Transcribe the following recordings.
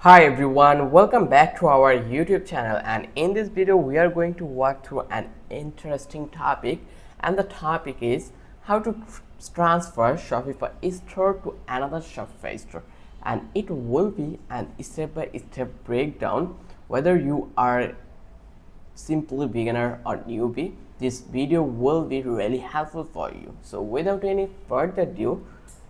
Hi everyone, welcome back to our YouTube channel, and in this video we are going to walk through an interesting topic, and the topic is how to transfer Shopify store to another Shopify store, and it will be an step-by-step breakdown. Whether you are simply beginner or newbie, this video will be really helpful for you. So without any further ado,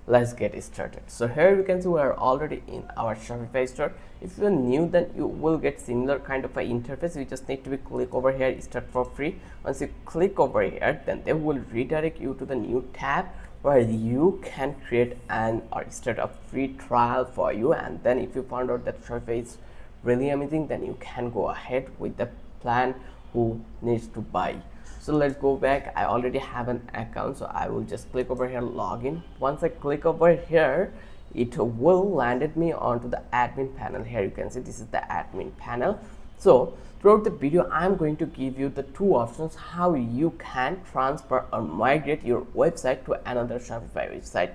let's get started. So here you can see we are already in our Shopify store. If you're new, then you will get similar kind of an interface. You just need to be click over here, start for free. Once you click over here, then they will redirect you to the new tab where you can create an or start a free trial for you. And then if you found out that Shopify is really amazing, then you can go ahead with the plan who needs to buy. So let's go back. I already have an account, so I will just click over here, login. Once I click over here, it will landed me onto the admin panel. Here you can see this is the admin panel. So throughout the video, I'm going to give you the two options how you can transfer or migrate your website to another Shopify website.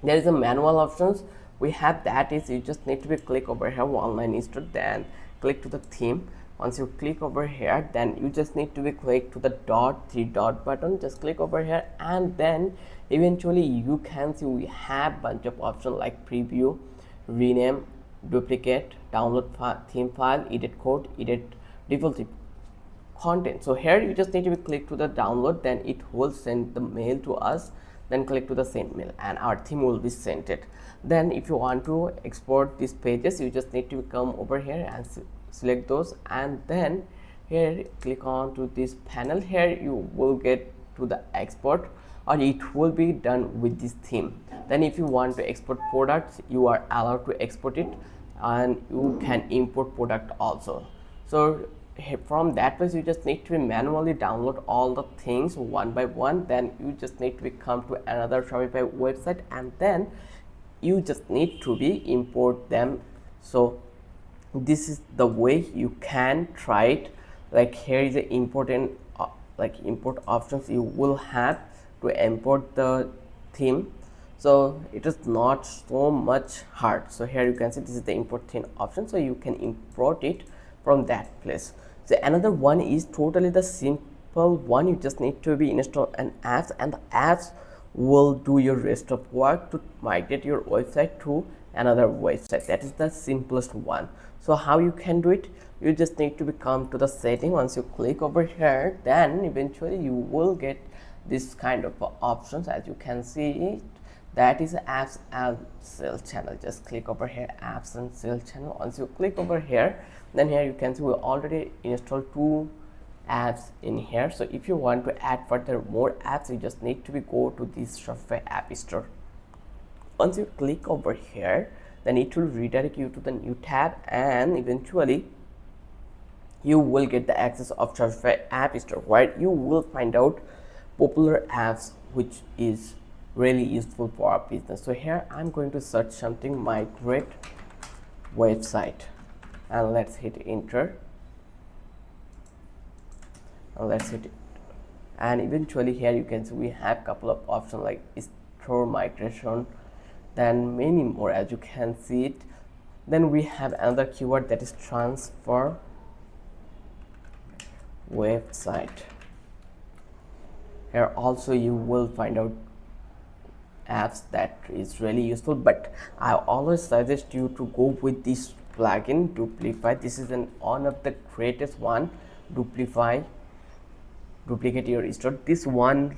There is a manual options we have, that is you just need to be click over here online store, then click to the theme. Once you click over here, then you just need to be click to the three dot button, just click over here, and then eventually you can see we have bunch of options like preview, rename, duplicate, download theme file, edit code, edit default content. So here you just need to be click to the download, then it will send the mail to us, then click to the send mail and our theme will be sent it. Then if you want to export these pages, you just need to come over here and select those, and then here click on to this panel. Here you will get to the export, or it will be done with this theme. Then if you want to export products, you are allowed to export it, and you can import product also. So from that place you just need to manually download all the things one by one. Then you just need to come to another Shopify website, and then you just need to be import them. So this is the way you can try it. Like here is the important like import options you will have to import the theme, so it is not so much hard. So here you can see this is the import theme option, so you can import it from that place. So another one is totally the simple one. You just need to be install an apps, and the apps will do your rest of work to migrate your website to another website. That is the simplest one. So how you can do it, you just need to come to the setting. Once you click over here, then eventually you will get this kind of options. As you can see it, that is apps and sales channel. Just click over here, apps and sales channel. Once you click over here, then here you can see we already installed two apps in here. So if you want to add further more apps, you just need to go to this Shopify app store. Once you click over here, then it will redirect you to the new tab, and eventually you will get the access of Shopify app store, where you will find out popular apps which is really useful for our business. So here I'm going to search something, migrate website, and let's hit enter, and let's hit it. And eventually here you can see we have couple of options like store migration, then many more as you can see it. Then we have another keyword, that is transfer website. Here also you will find out apps that is really useful, but I always suggest you to go with this plugin Duplify. This is one of the greatest one. Duplify, duplicate your store. This one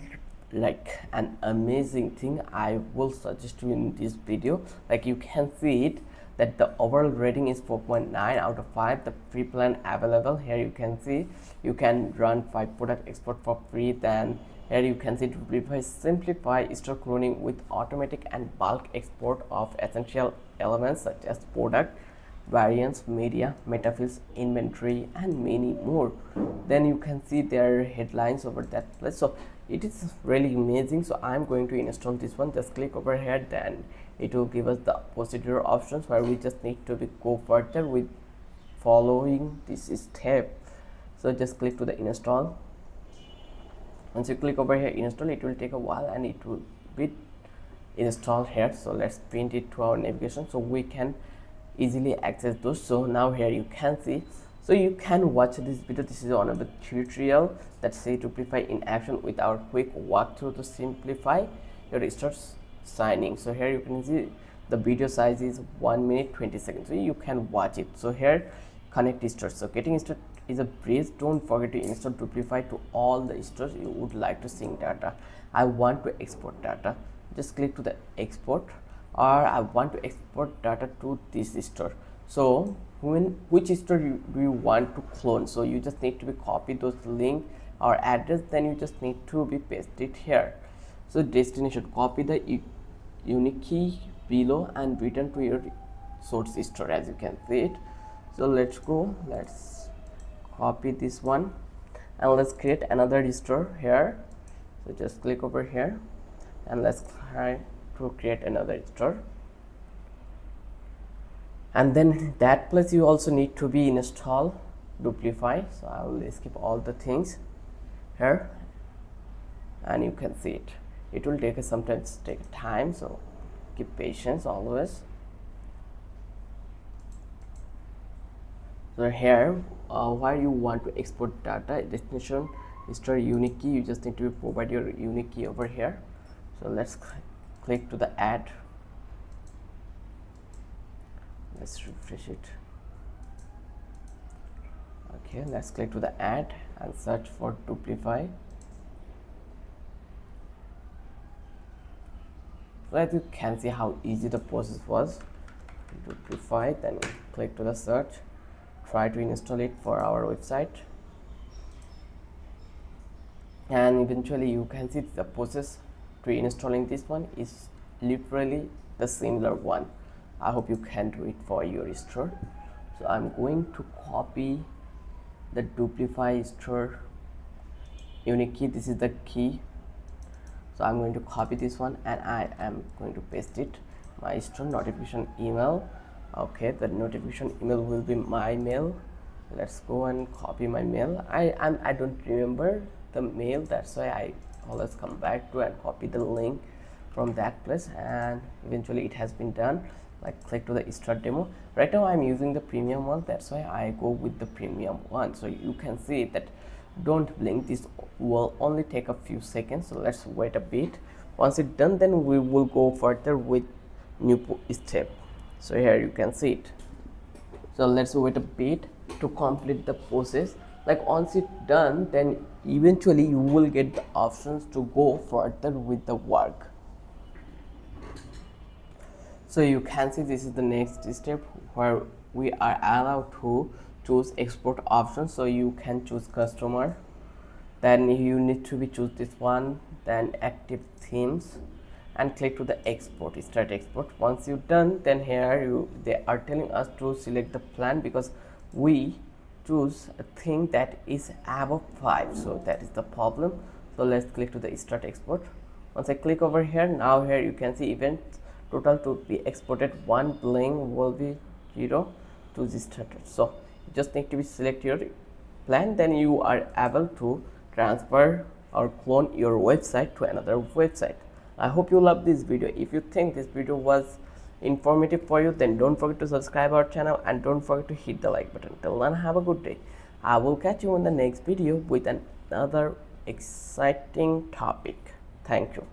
like an amazing thing. I will suggest you in this video. Like you can see it that the overall rating is 4.9 out of 5. The free plan available. Here you can see you can run 5 product export for free. Then here you can see to simplify store cloning with automatic and bulk export of essential elements such as product variants, media, metafields, inventory, and many more. Then you can see their headlines over that place. So it is really amazing. So I'm going to install this one. Just click over here, then it will give us the procedure options where we just need to go further with following this step. So just click to the install. Once you click over here install, it will take a while and it will be installed here. So let's print it to our navigation so we can easily access those. So now here you can see, so you can watch this video. This is one of the tutorial that say Shopify in action with our quick walkthrough to simplify your store signing. So here you can see the video size is 1 minute 20 seconds, so you can watch it. So here connect stores. So getting started is a breeze. Don't forget to install Shopify to all the stores you would like to sync data. I want to export data, just click to the export, or I want to export data to this store. So which store do you want to clone? So you just need to be copy those link or address, then you just need to be paste it here. So destination, copy the unique key below and return to your source store, as you can see it. So let's go, let's copy this one and let's create another store here. So just click over here and let's try to create another store. And then that place you also need to be install Shopify. So I will skip all the things here, and you can see it. It will take sometimes take time, so keep patience always. So here where you want to export data, destination store unique key, you just need to provide your unique key over here. So let's click to the add. Let's refresh it. Okay, let's click to the add and search for Shopify. So as you can see how easy the process was. Shopify, then click to the search, try to install it for our website, and eventually you can see the process to installing this one is literally the similar one. I hope you can do it for your store. So I'm going to copy the Shopify store unique key. This is the key. So I'm going to copy this one and I am going to paste it. My store notification email. Okay, the notification email will be my mail. Let's go and copy my mail. I don't remember the mail, that's why I always come back to and copy the link from that place, and eventually it has been done. Like click to the start demo. Right now I'm using the premium one, that's why I go with the premium one. So you can see that don't blink, this will only take a few seconds. So let's wait a bit. Once it's done, then we will go further with new step. So here you can see it. So let's wait a bit to complete the process. Like once it's done, then eventually you will get the options to go further with the work. So you can see this is the next step where we are allowed to choose export options. So you can choose customer, then you need to be choose this one, then active themes, and click to the export, start export. Once you're done, then here they are telling us to select the plan because we choose a thing that is above 5, so that is the problem. So let's click to the start export. Once I click over here, now here you can see event total to be exported, one bling will be 0 to the starter. So you just need to be select your plan, then you are able to transfer or clone your website to another website. I hope you love this video. If you think this video was informative for you, then don't forget to subscribe our channel and don't forget to hit the like button. Till then, have a good day. I will catch you in the next video with another exciting topic. Thank you.